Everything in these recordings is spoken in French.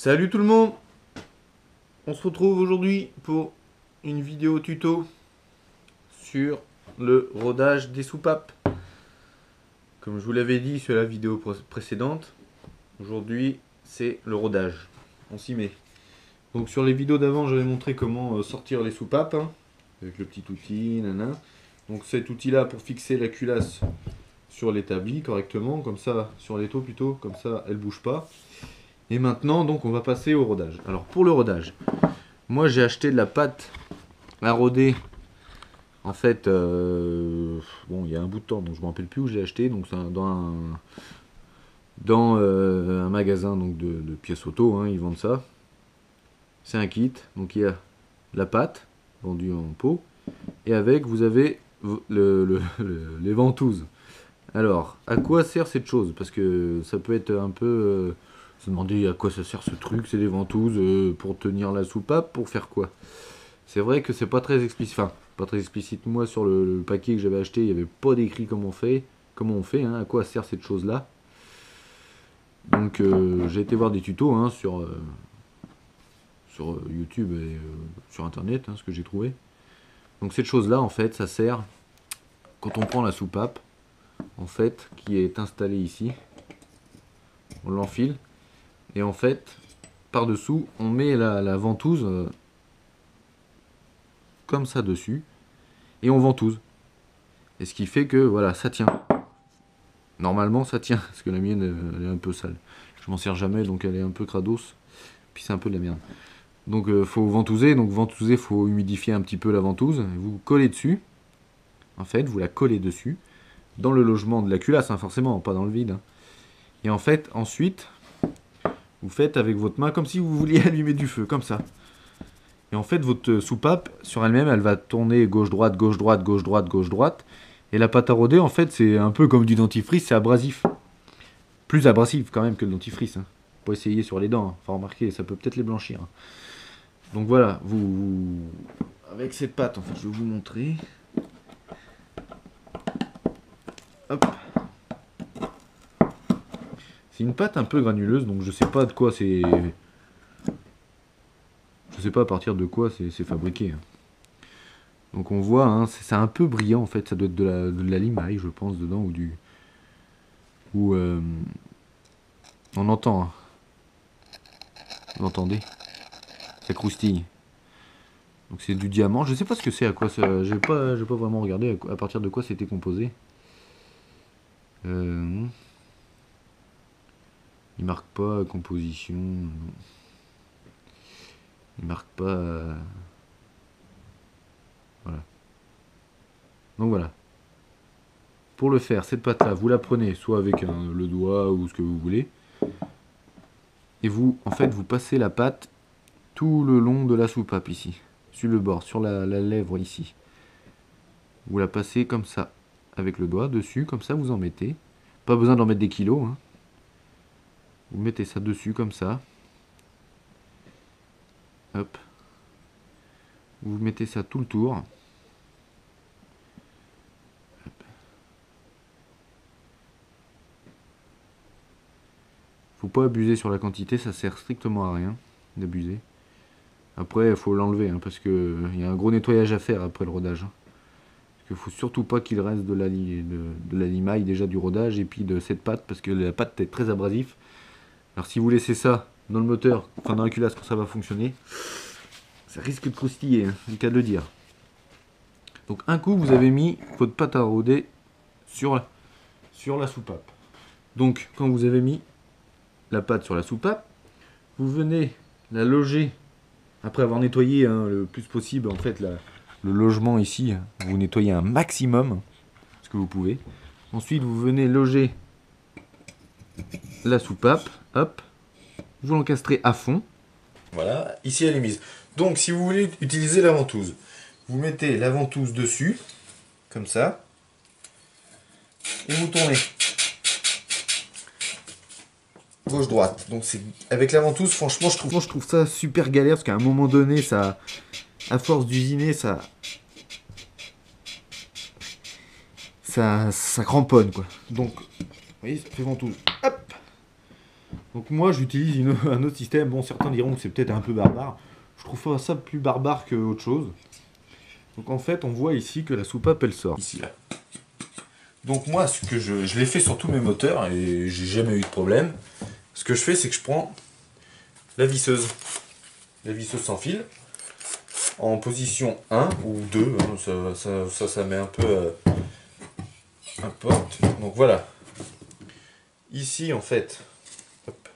Salut tout le monde. On se retrouve aujourd'hui pour une vidéo tuto sur le rodage des soupapes. Comme je vous l'avais dit sur la vidéo précédente, aujourd'hui c'est le rodage. On s'y met. Donc sur les vidéos d'avant, j'avais montré comment sortir les soupapes, hein, avec le petit outil, nana. Donc cet outil là pour fixer la culasse sur l'établi correctement, comme ça, sur l'étau plutôt, comme ça elle bouge pas. Et maintenant donc on va passer au rodage. Alors pour le rodage, moi j'ai acheté de la pâte à roder. En fait, bon, il y a un bout de temps, donc je me rappelle plus où j'ai acheté. Donc c'est dans un magasin donc de pièces auto, hein, ils vendent ça. C'est un kit, donc il y a la pâte vendue en pot, et avec vous avez les ventouses. Alors, à quoi sert cette chose? Parce que ça peut être un peu... se demander à quoi ça sert ce truc, c'est des ventouses pour tenir la soupape, pour faire quoi? C'est vrai que c'est pas très explicite, enfin, pas très explicite. Moi, sur le paquet que j'avais acheté, il n'y avait pas décrit comment on fait, hein, à quoi sert cette chose-là. Donc, j'ai été voir des tutos hein, sur YouTube et sur Internet, hein, ce que j'ai trouvé. Donc, cette chose-là, en fait, ça sert quand on prend la soupape, en fait, qui est installée ici. On l'enfile. Et en fait, par-dessous, on met la ventouse comme ça dessus. Et on ventouse. Et ce qui fait que, voilà, ça tient. Normalement, ça tient. Parce que la mienne, elle est un peu sale. Je m'en sers jamais, donc elle est un peu crados. Puis c'est un peu de la merde. Donc, faut ventouser. Donc, ventouser, faut humidifier un petit peu la ventouse. Vous collez dessus. En fait, vous la collez dessus. Dans le logement de la culasse, hein, forcément, pas dans le vide. Hein. Et en fait, ensuite, vous faites avec votre main comme si vous vouliez allumer du feu, comme ça. Et en fait, votre soupape, sur elle-même, elle va tourner gauche-droite, gauche-droite, gauche-droite, gauche-droite. Et la pâte à rôder, en fait, c'est un peu comme du dentifrice, c'est abrasif. Plus abrasif quand même que le dentifrice. Hein. Faut essayer sur les dents. Hein. Faut remarquer, ça peut peut-être les blanchir. Hein. Donc voilà, avec cette pâte, en fait, je vais vous montrer. Hop. C'est une pâte un peu granuleuse, donc je sais pas de quoi c'est... Je sais pas à partir de quoi c'est fabriqué. Hein. Donc on voit, hein, c'est un peu brillant en fait, ça doit être de la limaille je pense dedans ou du... Ou on entend, hein. Vous entendez? Ça croustille. Donc c'est du diamant, je sais pas ce que c'est, à quoi ça... J'ai pas vraiment regardé à partir de quoi c'était composé. Il marque pas composition. Non. Il marque pas... Voilà. Donc voilà. Pour le faire, cette pâte là, vous la prenez soit avec le doigt ou ce que vous voulez. Et vous, en fait, vous passez la pâte tout le long de la soupape ici. Sur le bord, sur la lèvre ici. Vous la passez comme ça. Avec le doigt dessus, comme ça vous en mettez. Pas besoin d'en mettre des kilos. Hein. Vous mettez ça dessus comme ça. Hop. Vous mettez ça tout le tour. Hop. Faut pas abuser sur la quantité, ça sert strictement à rien d'abuser. Après, il faut l'enlever, hein, parce qu'il y a un gros nettoyage à faire après le rodage. Hein. Parce qu'il faut surtout pas qu'il reste de la limaille déjà du rodage et puis de cette pâte, parce que la pâte est très abrasif. Alors si vous laissez ça dans le moteur, enfin dans la culasse quand ça va fonctionner, ça risque de croustiller, hein, c'est le cas de le dire. Donc un coup, vous avez mis votre pâte à rôder sur la soupape. Donc quand vous avez mis la pâte sur la soupape, vous venez la loger, après avoir nettoyé hein, le plus possible en fait le logement ici, vous nettoyez un maximum, ce que vous pouvez. Ensuite vous venez loger la soupape, hop, vous l'encastrez à fond. Voilà, ici elle est mise. Donc si vous voulez utiliser la ventouse, vous mettez la ventouse dessus, comme ça, et vous tournez. Gauche-droite. Donc c'est avec la ventouse, franchement je trouve ça super galère, parce qu'à un moment donné, ça, à force d'usiner, ça cramponne quoi. Donc, vous voyez, ça fait ventouse. Hop. Donc moi j'utilise un autre système. Bon, certains diront que c'est peut-être un peu barbare. Je trouve pas ça plus barbare que autre chose. Donc en fait on voit ici que la soupape elle sort. Ici là. Donc moi ce que je l'ai fait sur tous mes moteurs et j'ai jamais eu de problème. Ce que je fais c'est que je prends la visseuse sans fil, en position 1 ou 2, hein, ça met un peu importe. Donc voilà. Ici en fait, hop,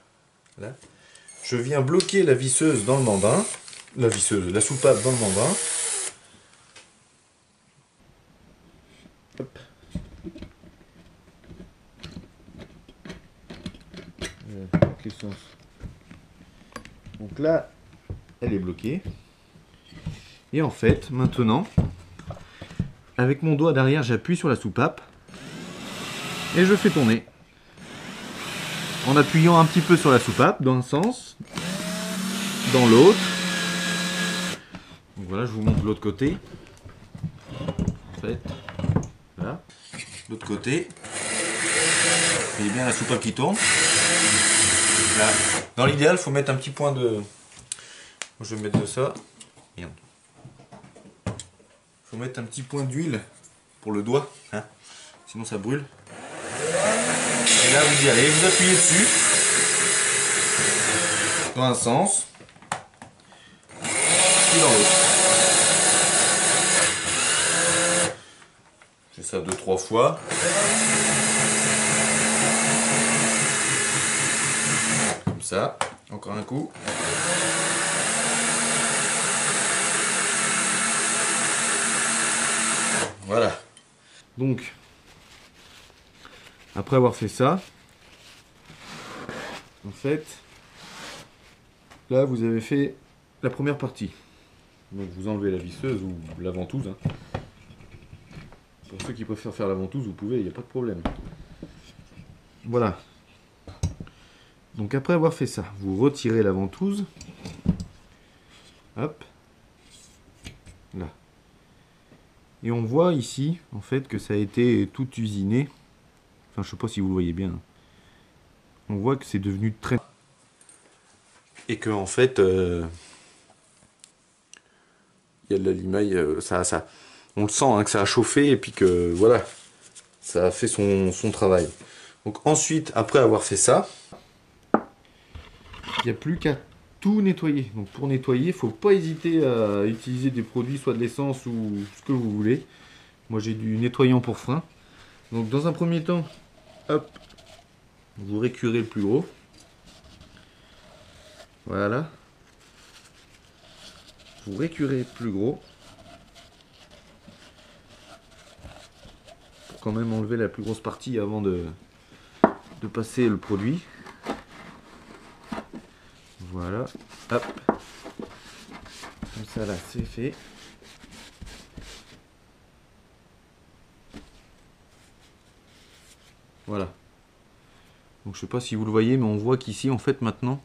là, je viens bloquer la visseuse dans le membrane, la soupape dans le membrane. Hop. Donc là, elle est bloquée. Et en fait, maintenant, avec mon doigt derrière, j'appuie sur la soupape et je fais tourner. En appuyant un petit peu sur la soupape, dans un sens, dans l'autre. Donc voilà, je vous montre l'autre côté. En fait, voilà. L'autre côté. Vous voyez bien la soupape qui tourne. Là. Dans l'idéal, il faut mettre un petit point de... Je vais mettre de ça. Merde. Faut mettre un petit point d'huile pour le doigt, hein, sinon ça brûle. Et là vous y allez, vous appuyez dessus dans un sens et dans l'autre. Je fais ça 2-3 fois. Comme ça, encore un coup. Voilà. Donc, après avoir fait ça, en fait, là vous avez fait la première partie. Donc vous enlevez la visseuse ou la ventouse. Hein. Pour ceux qui préfèrent faire la ventouse, vous pouvez, il n'y a pas de problème. Voilà. Donc après avoir fait ça, vous retirez la ventouse. Hop. Là. Et on voit ici, en fait, que ça a été tout usiné. Enfin, je sais pas si vous le voyez bien. On voit que c'est devenu très... Et que, en fait, il y a de la limaille, on le sent, hein, que ça a chauffé et puis que, voilà, ça a fait son travail. Donc ensuite, après avoir fait ça, il n'y a plus qu'à tout nettoyer. Donc pour nettoyer, il ne faut pas hésiter à utiliser des produits, soit de l'essence ou ce que vous voulez. Moi j'ai du nettoyant pour frein. Donc dans un premier temps, hop, vous récurez le plus gros. Voilà. Vous récurez le plus gros. Pour quand même enlever la plus grosse partie avant de passer le produit. Voilà. Hop. Comme ça là, c'est fait. Voilà. Donc je sais pas si vous le voyez, mais on voit qu'ici en fait maintenant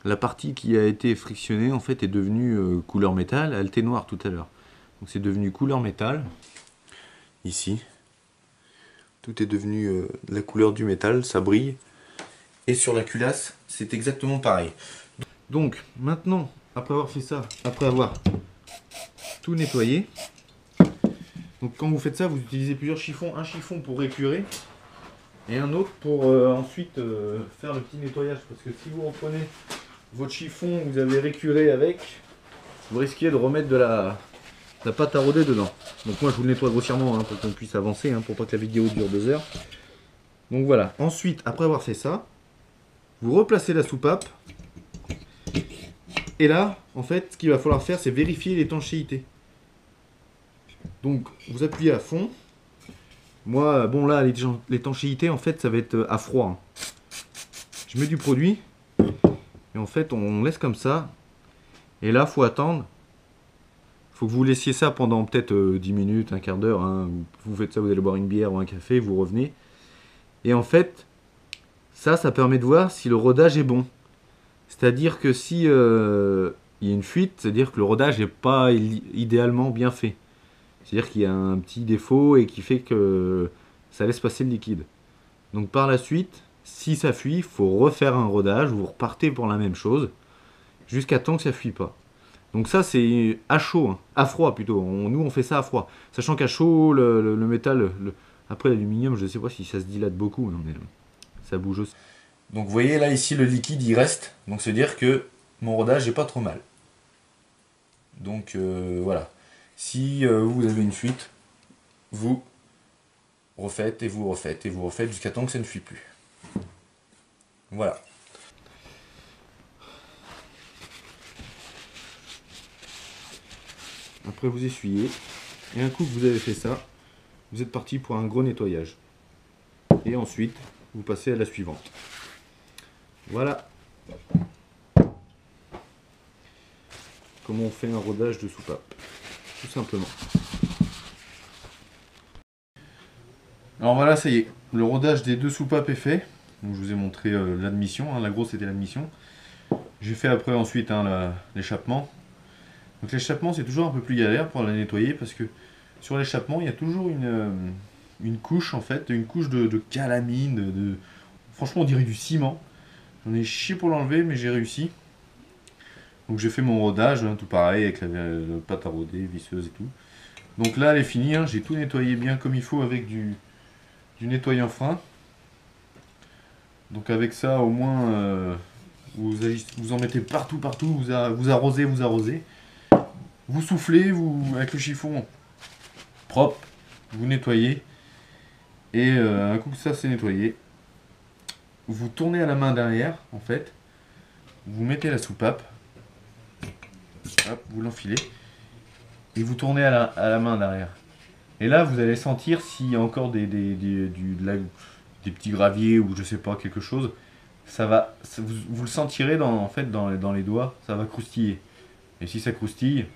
la partie qui a été frictionnée en fait est devenue couleur métal. Elle était noire tout à l'heure. Donc c'est devenu couleur métal. Ici. Tout est devenu la couleur du métal, ça brille. Et sur la culasse, c'est exactement pareil. Donc maintenant, après avoir fait ça, après avoir tout nettoyé, donc quand vous faites ça, vous utilisez plusieurs chiffons. Un chiffon pour récurer et un autre pour ensuite faire le petit nettoyage. Parce que si vous reprenez votre chiffon, vous avez récuré avec, vous risquez de remettre de la pâte à rôder dedans. Donc moi je vous le nettoie grossièrement hein, pour qu'on puisse avancer, hein, pour pas que la vidéo dure 2 heures. Donc voilà, ensuite après avoir fait ça, vous replacez la soupape. Et là, en fait, ce qu'il va falloir faire, c'est vérifier l'étanchéité. Donc vous appuyez à fond. Moi, bon là, l'étanchéité, en fait, ça va être à froid. Je mets du produit. Et en fait, on laisse comme ça. Et là, il faut attendre. Il faut que vous laissiez ça pendant peut-être 10 minutes, un quart d'heure. Hein. Vous faites ça, vous allez boire une bière ou un café, vous revenez. Et en fait, ça permet de voir si le rodage est bon. C'est-à-dire que si il y a une fuite, c'est-à-dire que le rodage n'est pas idéalement bien fait. C'est-à-dire qu'il y a un petit défaut et qui fait que ça laisse passer le liquide. Donc par la suite, Si ça fuit, il faut refaire un rodage, vous repartez pour la même chose, jusqu'à temps que ça fuit pas. Donc ça c'est à chaud, hein. À froid plutôt, nous on fait ça à froid. Sachant qu'à chaud, le métal, après l'aluminium, je ne sais pas si ça se dilate beaucoup, mais ça bouge aussi. Donc vous voyez là ici le liquide il reste, donc c'est dire que mon rodage est pas trop mal. Donc voilà, si vous avez une fuite, vous refaites et vous refaites et vous refaites jusqu'à temps que ça ne fuit plus. Voilà. Après vous essuyez, et un coup que vous avez fait ça, vous êtes parti pour un gros nettoyage. Et ensuite, vous passez à la suivante. Voilà comment on fait un rodage de soupape, tout simplement. Alors voilà, ça y est, le rodage des 2 soupapes est fait. Donc, je vous ai montré l'admission, hein, la grosse c'était l'admission. J'ai fait après ensuite hein, l'échappement. Donc l'échappement c'est toujours un peu plus galère pour la nettoyer parce que sur l'échappement il y a toujours une couche en fait, une couche de calamine, franchement on dirait du ciment. J'en ai chié pour l'enlever mais j'ai réussi. Donc j'ai fait mon rodage, hein, tout pareil avec la pâte à roder, visseuse et tout. Donc là elle est finie, hein, j'ai tout nettoyé bien comme il faut avec du nettoyant frein. Donc avec ça au moins vous en mettez partout, vous arrosez. Vous soufflez, avec le chiffon propre, vous nettoyez. Et un coup que ça c'est nettoyé, vous tournez à la main derrière, en fait. Vous mettez la soupape. Hop, vous l'enfilez. Et vous tournez à la main derrière. Et là, vous allez sentir s'il y a encore des petits graviers ou je sais pas, quelque chose. Vous le sentirez dans les doigts, ça va croustiller. Et si ça croustille,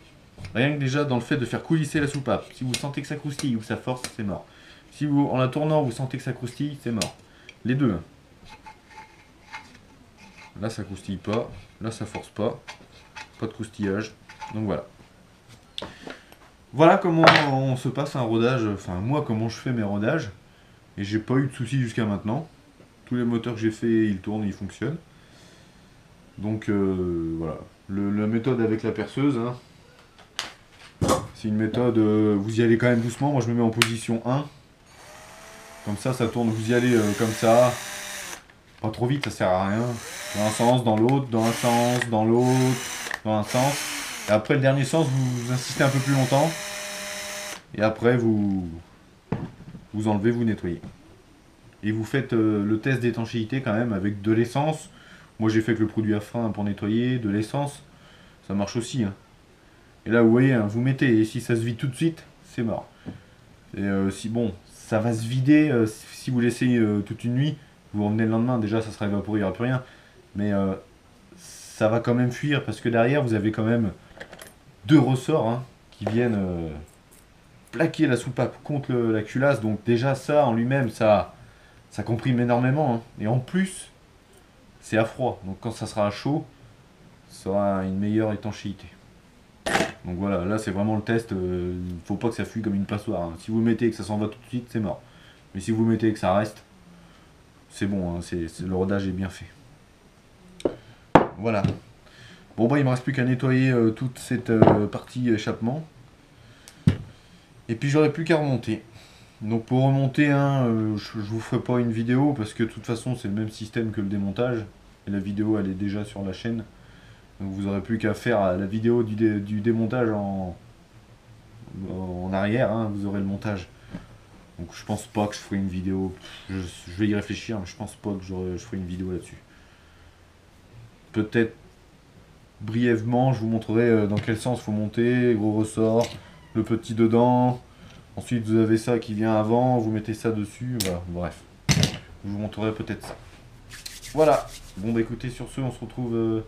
rien que déjà dans le fait de faire coulisser la soupape, si vous sentez que ça croustille ou que ça force, c'est mort. Si vous, en la tournant, vous sentez que ça croustille, c'est mort. Les deux. Là, ça croustille pas. Là, ça force pas. Pas de croustillage. Donc voilà. Voilà comment on se passe un rodage. Enfin, moi, comment je fais mes rodages. Et j'ai pas eu de soucis jusqu'à maintenant. Tous les moteurs que j'ai fait, ils tournent, ils fonctionnent. Donc voilà. La méthode avec la perceuse, hein, c'est une méthode, vous y allez quand même doucement. Moi je me mets en position 1. Comme ça, ça tourne, vous y allez comme ça. Pas trop vite, ça sert à rien. Dans un sens, dans l'autre, dans un sens, dans l'autre, dans un sens. Et après le dernier sens, vous insistez un peu plus longtemps. Et après vous enlevez, vous nettoyez. Et vous faites le test d'étanchéité quand même avec de l'essence. Moi j'ai fait avec le produit à frein pour nettoyer, de l'essence. Ça marche aussi. Hein. Et là vous voyez, hein, vous mettez, et si ça se vide tout de suite, c'est mort. Et si bon, ça va se vider si vous laissez toute une nuit, vous revenez le lendemain, déjà ça sera évaporé, il n'y aura plus rien. Mais ça va quand même fuir parce que derrière vous avez quand même 2 ressorts hein, qui viennent plaquer la soupape contre la culasse. Donc déjà ça en lui-même, ça comprime énormément. Hein. Et en plus, c'est à froid. Donc quand ça sera à chaud, ça aura une meilleure étanchéité. Donc voilà, là c'est vraiment le test. Il ne faut pas que ça fuit comme une passoire. Hein. Si vous mettez et que ça s'en va tout de suite, c'est mort. Mais si vous mettez et que ça reste, c'est bon. Hein. Le rodage est bien fait. Voilà. Bon bah il me reste plus qu'à nettoyer toute cette partie échappement. Et puis j'aurais plus qu'à remonter. Donc pour remonter, hein, je vous ferai pas une vidéo parce que de toute façon c'est le même système que le démontage. Et la vidéo elle est déjà sur la chaîne. Donc vous aurez plus qu'à faire la vidéo du démontage en arrière, hein, vous aurez le montage. Donc je pense pas que je ferai une vidéo. Je vais y réfléchir, mais je pense pas que je ferai une vidéo là-dessus. Peut-être brièvement, je vous montrerai dans quel sens il faut monter, gros ressort, le petit dedans. Ensuite vous avez ça qui vient avant, vous mettez ça dessus, voilà, bref. Je vous montrerai peut-être ça. Voilà. Bon bah écoutez, sur ce, on se retrouve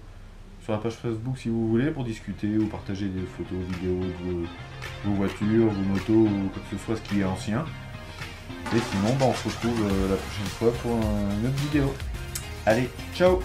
sur la page Facebook si vous voulez pour discuter ou partager des photos, vidéos de vos voitures, vos motos ou quoi que ce soit, ce qui est ancien. Et sinon, bah, on se retrouve la prochaine fois pour une autre vidéo. Allez, ciao!